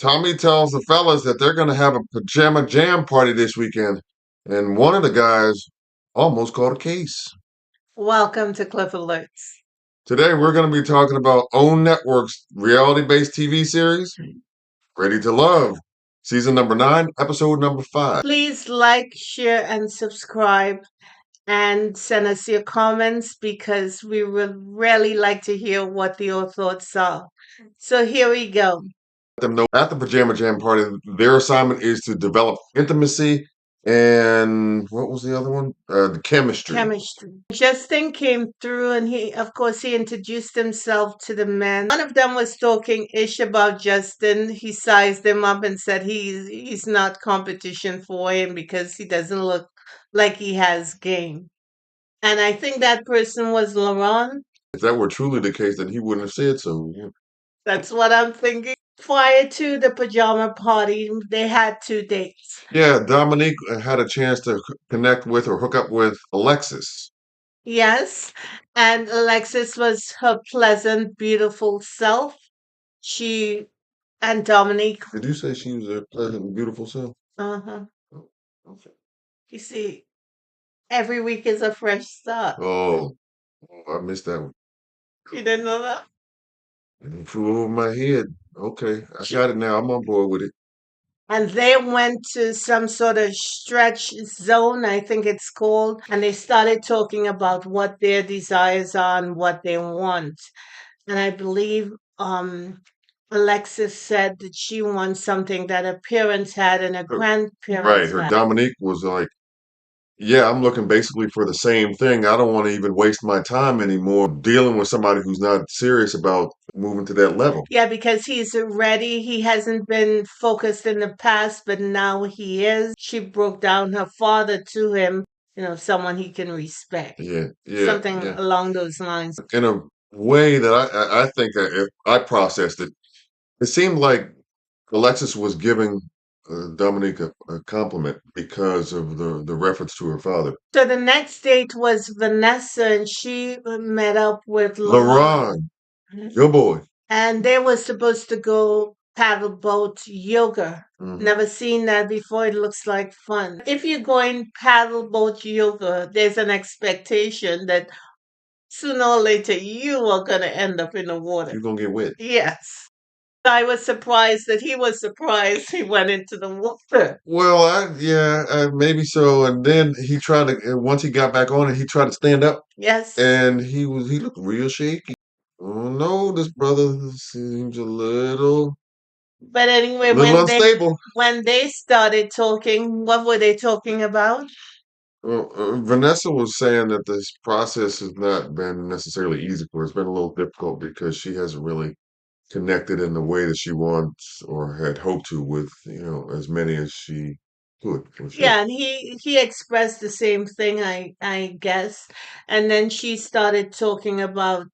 Tommy tells the fellas that they're going to have a pajama jam party this weekend, and one of the guys almost caught a case. Welcome to Cliff Alerts. Today, we're going to be talking about OWN Network's reality-based TV series, Ready to Love, season number 9, episode number 5. Please like, share, and subscribe and send us your comments because we would really like to hear what your thoughts are. So here we go. Let them know at the pajama jam party, their assignment is to develop intimacy and what was the other one? The chemistry. Chemistry. Justin came through and he introduced himself to the men. One of them was talking ish about Justin. He sized him up and said he's not competition for him because he doesn't look like he has game. And I think that person was Laurent. If that were truly the case, then he wouldn't have said so. That's what I'm thinking. Prior to the pajama party, they had 2 dates. Yeah, Dominique had a chance to connect with or hook up with Alexis. Yes, and Alexis was her pleasant, beautiful self. She and Dominique. Did you say she was a pleasant and beautiful self? Uh-huh. Oh, okay. You see, every week is a fresh start. Oh, I missed that one. You didn't know that? It flew over my head. Okay, I got it now. I'm on board with it. And they went to some sort of stretch zone, I think it's called, and they started talking about what their desires are and what they want. And I believe Alexis said that she wants something that her parents had and her Right, grandparents her had. Dominique was like, yeah, I'm looking basically for the same thing. I don't want to even waste my time anymore dealing with somebody who's not serious about moving to that level. Yeah, because he's ready. He hasn't been focused in the past, but now he is. She broke down her father to him, someone he can respect. Yeah, Something yeah. along those lines. In a way that I think if I processed it, it seemed like Alexis was giving Dominique a compliment because of the reference to her father. So the next date was Vanessa, and she met up with LaRon, your boy. and they were supposed to go paddle boat yoga. Never seen that before. It looks like fun. If you're going paddle boat yoga, there's an expectation that sooner or later you are going to end up in the water. You're going to get wet. Yes. I was surprised that he was surprised he went into the water. Well, maybe so. And then he tried to, and once he got back on it, he tried to stand up, Yes. and he looked real shaky. Oh no, this brother seems a little But anyway, unstable. when they started talking, what were they talking about? Well, Vanessa was saying that this process has not been necessarily easy for her. It's been a little difficult because she hasn't really connected in the way that she wants or had hoped to with, as many as she could. Yeah, and he expressed the same thing, I guess. And then she started talking about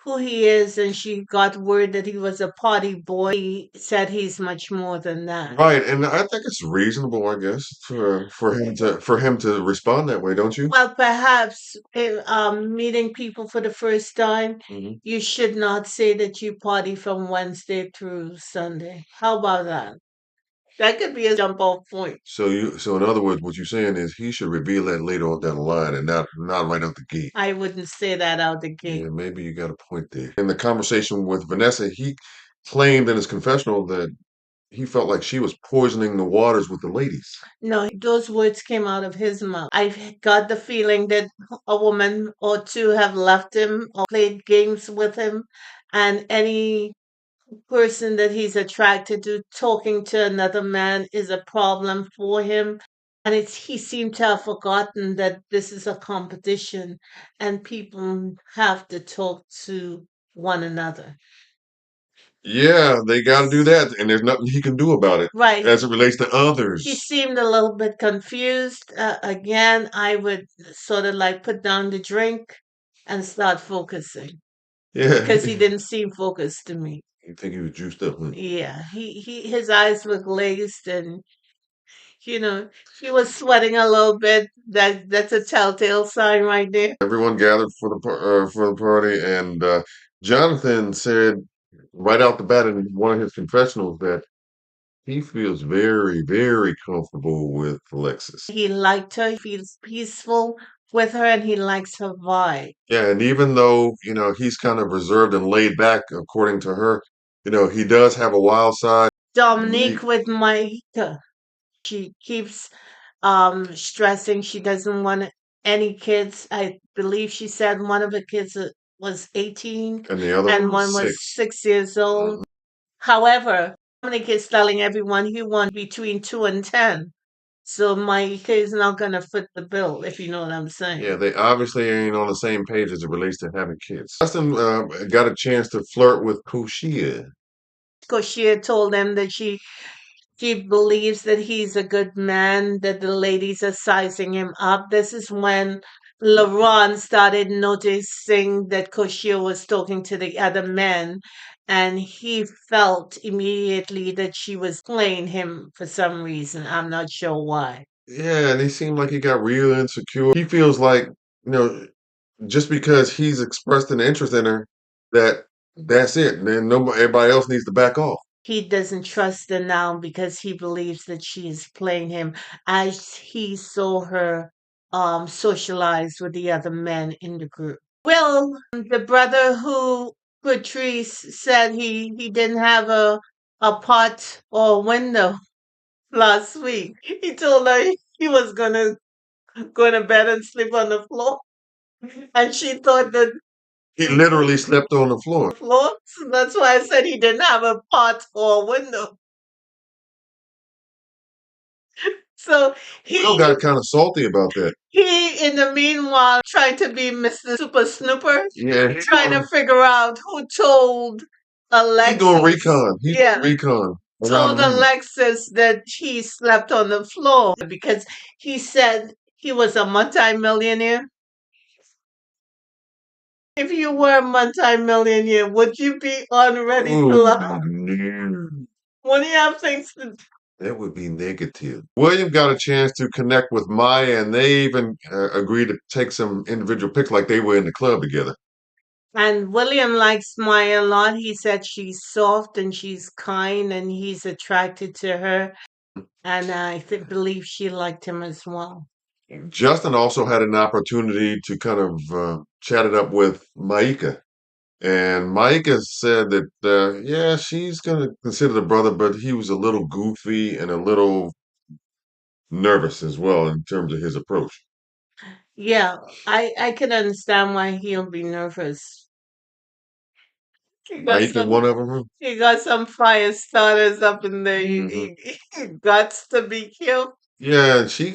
who he is, and she got word that he was a party boy. He said he's much more than that. Right, and I think it's reasonable, I guess, for him to respond that way, don't you? Well, perhaps meeting people for the first time, you should not say that you party from Wednesday through Sunday. How about that? That could be a jump off point. So in other words, what you're saying is he should reveal that later on down the line and not right out the gate. I wouldn't say that out the gate. Yeah, maybe you got a point there. In the conversation with Vanessa, he claimed in his confessional that he felt like she was poisoning the waters with the ladies. No, those words came out of his mouth. I've got the feeling that a woman or two have left him or played games with him, and any person that he's attracted to talking to another man is a problem for him. And he seemed to have forgotten that this is a competition and people have to talk to one another. Yeah, they got to do that, and there's nothing he can do about it Right. as it relates to others. He seemed a little bit confused. Again, I would sort of like put down the drink and start focusing Yeah, because he didn't seem focused to me. you think he was juiced up, huh? Yeah, his eyes were glazed and he was sweating a little bit. That's a telltale sign right there. Everyone gathered for the party, and Jonathan said right out the bat in one of his confessionals that he feels very, very comfortable with Alexis. He liked her, he feels peaceful with her, and he likes her vibe. Yeah, and even though, he's kind of reserved and laid back, according to her, he does have a wild side. Dominique with Maika. She keeps stressing she doesn't want any kids. I believe she said one of the kids was 18 And the other and one one was was 6. 6 years old. However, Dominic is telling everyone he wants between 2 and 10. So Maika is not going to fit the bill, if you know what I'm saying. Yeah, they obviously ain't on the same page as it relates to having kids. Justin got a chance to flirt with Koshia. Because she had told them that she believes that he's a good man, that the ladies are sizing him up. This is when LaRon started noticing that Koshia was talking to the other men, and he felt immediately that she was playing him for some reason. I'm not sure why. Yeah, and he seemed like he got real insecure. He feels like, you know, just because he's expressed an interest in her, that's it. And then nobody, everybody else needs to back off. He doesn't trust her now because he believes that she is playing him as he saw her socialize with the other men in the group. Will, the brother who Patrice said he didn't have a pot or window last week. He told her he was gonna go to bed and sleep on the floor. And she thought that He literally slept on the floor. floor. So that's why I said he didn't have a pot or a window. So Will he got kind of salty about that. he in the meanwhile trying to be Mr. Super Snooper, Yeah, trying to figure out who told he doing Alexis. recon. He Yeah, doing recon around told the room. Alexis that he slept on the floor because he said he was a multimillionaire. If you were a multimillionaire, would you be on Ready to Oh, Love? no. When you have things to That would be negative. William got a chance to connect with Maya, and they even agreed to take some individual pics like they were in the club together. And William likes Maya a lot. He said she's soft and she's kind and he's attracted to her. And believe she liked him as well. Justin also had an opportunity to kind of chat it up with Maika. And Maika said that, yeah, she's going to consider the brother, but he was a little goofy and a little nervous as well in terms of his approach. Yeah, I can understand why he'll be nervous. He got Maika, some one of them. he got some fire starters up in there. Hmm. He got to be careful. Yeah, and she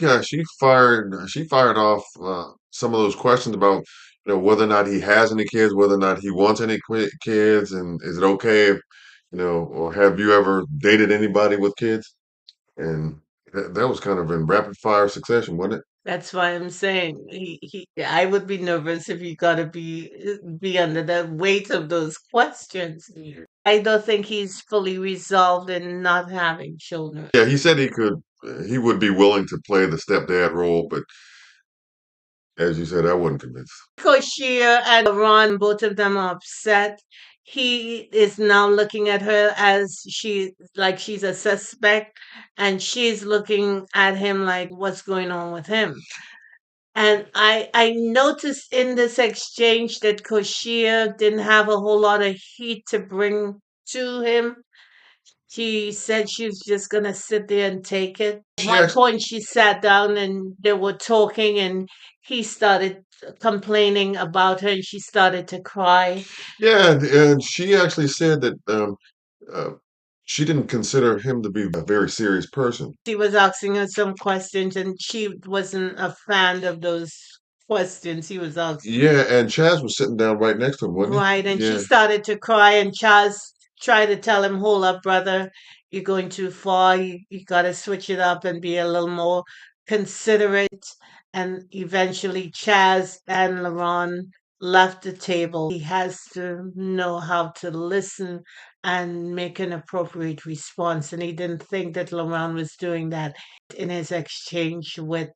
fired off some of those questions about whether or not he has any kids, whether or not he wants any kids, and is it okay if or have you ever dated anybody with kids? And that was kind of in rapid fire succession, wasn't it? That's why I'm saying I would be nervous if you gotta be under the weight of those questions. I don't think he's fully resolved in not having children. Yeah, he said he would be willing to play the stepdad role, but as you said, I wasn't convinced. Koshia and Ron, both of them are upset. He is now looking at her as she's a suspect, and she's looking at him like, what's going on with him? And I noticed in this exchange that Koshia didn't have a whole lot of heat to bring to him. She said she was just gonna sit there and take it. At She one actually, point, she sat down and they were talking, and he started complaining about her, and she started to cry. yeah, and she actually said that uh, she didn't consider him to be a very serious person. He was asking her some questions, and she wasn't a fan of those questions he was asking. Yeah, and Chaz was sitting down right next to him, wasn't Right, and he? she Yeah. started to cry, and Chaz tried to tell him, "Hold up, brother, you're going too far. You got to switch it up and be a little more considerate." And eventually, Chaz and LaRon left the table. He has to know how to listen and make an appropriate response. And he didn't think that LaRon was doing that in his exchange with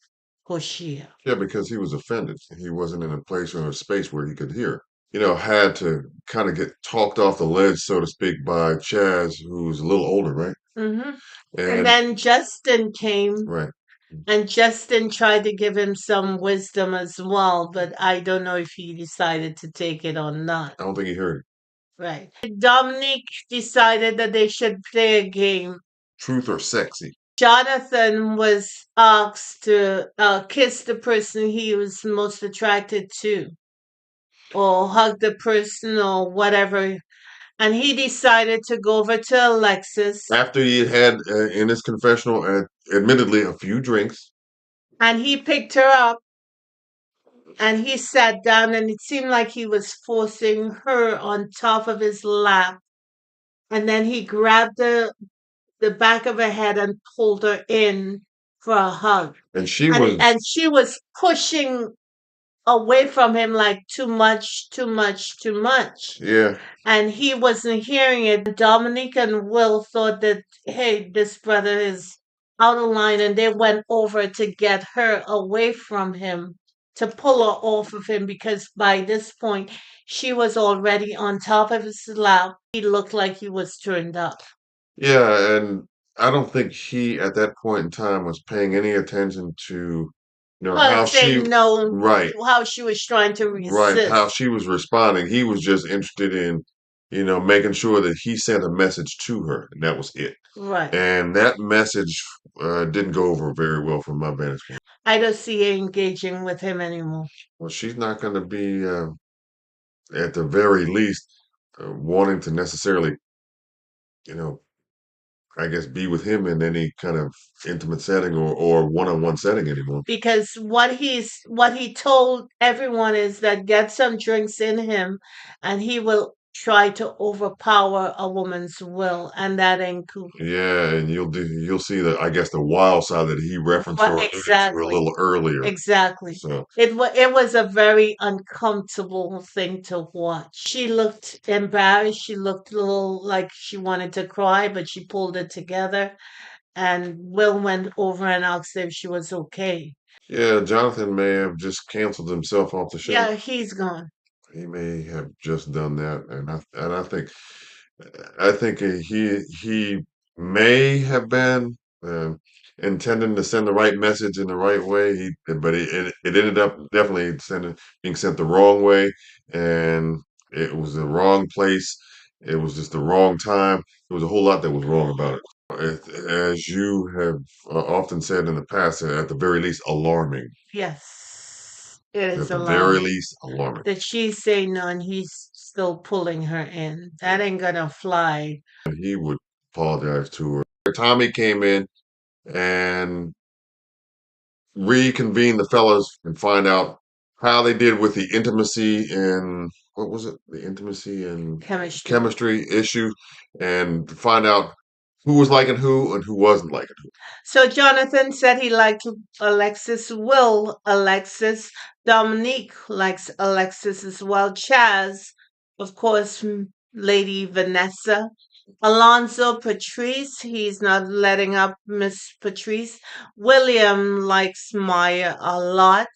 Hoshia. Yeah, because he was offended. He wasn't in a place or a space where he could hear. had to kind of get talked off the ledge, so to speak, by Chaz, who's a little older, right? Hmm. And And then Justin came, right, and Justin tried to give him some wisdom as well, but I don't know if he decided to take it or not. I don't think he heard it. Right. Dominic decided that they should play a game. Truth or sexy? Jonathan was asked to kiss the person he was most attracted to, or hug the person, or whatever. And he decided to go over to Alexis, After he had in his confessional, admittedly, a few drinks. and he picked her up and he sat down, and it seemed like he was forcing her on top of his lap. And then he grabbed the back of her head and pulled her in for a hug. And she And was, she was pushing away from him like too much, too much, too much. yeah, And he wasn't hearing it. Dominic and Will thought that, hey, this brother is out of line, and they went over to get her away from him, to pull her off of him, because by this point she was already on top of his lap. He looked like he was turned up. yeah, and I don't think he at that point in time was paying any attention to, Well, how she, saying no, right, how she was trying to right, how resist. she was responding. He was just interested in, making sure that he sent a message to her, and that was it. Right. And that message didn't go over very well from my vantage point. I don't see her engaging with him anymore. Well, she's not going to be, at the very least, wanting to necessarily, you know, I guess, be with him in any kind of intimate setting or one-on-one setting anymore. Because what he told everyone is that get some drinks in him, and he will try to overpower a woman's will, and that ain't cool. Yeah, and you'll see the, I guess, the wild side that he referenced or alluded to a Exactly. little earlier. Exactly. So It was a very uncomfortable thing to watch. She looked embarrassed. She looked a little like she wanted to cry, but she pulled it together. And Will went over and asked if she was okay. yeah, Jonathan may have just canceled himself off the show. Yeah, he's gone. He may have just done that, and I think he may have been intending to send the right message in the right way. But it ended up definitely being sent the wrong way, and it was the wrong place. It was just the wrong time. There was a whole lot that was wrong about it. As you have often said in the past, at the very least, alarming. Yes, it At is the very alarming least, alarming. that she's saying no and he's still pulling her in. That ain't gonna fly. And he would apologize to her. Tommy came in and reconvene the fellas and find out how they did with the intimacy and what was it? The intimacy and Chemistry. chemistry issue, and find out who was liking who and who wasn't liking who. So Jonathan said he liked Alexis. Will Alexis. Dominique likes Alexis as well. Chaz, of course, Lady Vanessa. Alonzo Patrice, he's not letting up Miss Patrice. William likes Maya a lot.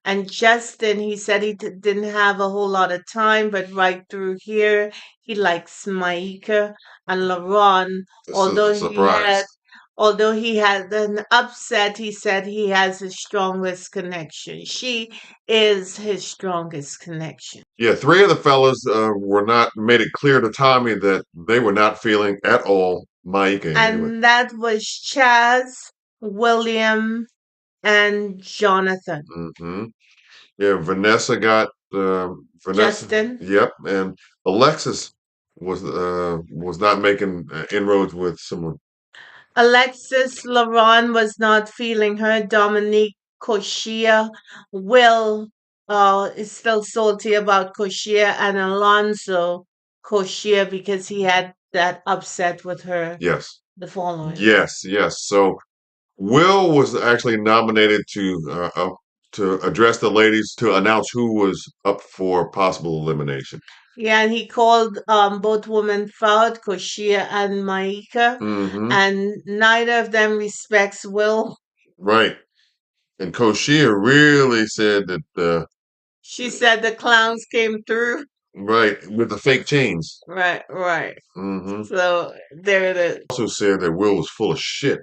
And Justin, he said he didn't have a whole lot of time, but right through here, he likes Maika and LaRon. This is a Although he had surprise. although he had an upset, he said he has his strongest connection. She is his strongest connection. Yeah, three of the fellas were not made it clear to Tommy that they were not feeling at all Mike anyway. And that was Chaz, William, and Jonathan. Hmm. Yeah, Vanessa got Vanessa. Justin. Yep, and Alexis was not making inroads with someone. Alexis Laron was not feeling her. Dominique Koshia. Will is still salty about Koshia, and Alonso Koshia because he had that upset with her Yes, the following day. yes. So Will was actually nominated to address the ladies to announce who was up for possible elimination. Yeah, and he called both women proud, Koshia and Maika, Hmm. and neither of them respects Will. Right, and Koshia really said that She said the clowns came through. Right, with the fake chains. Right, right. Hmm. So there it is. Also said that Will was full of shit.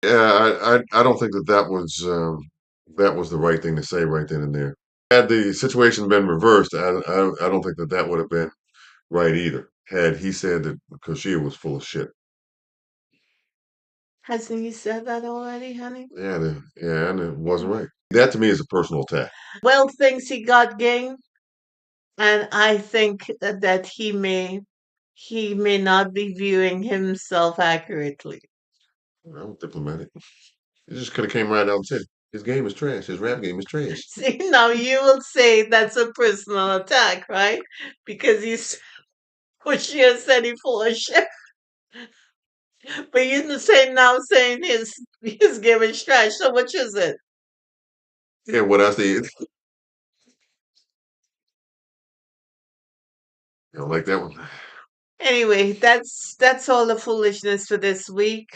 Yeah, I don't think that that was the right thing to say right then and there. Had the situation been reversed, I don't think that that would have been right either. Had he said that because she was full of shit. Hasn't he said that already, honey? Yeah, and it wasn't Mhm. right. That to me is a personal attack. Will thinks he got game, and I think that he may not be viewing himself accurately. Well, diplomatic. He just could have came right out and said his game is trash. His rap game is trash. See, now you will say that's a personal attack, right? Because he's pushy and said he full of shit. But you say now saying his game is trash. So which is it? Yeah, what I said. You don't like that one? Anyway, that's all the foolishness for this week.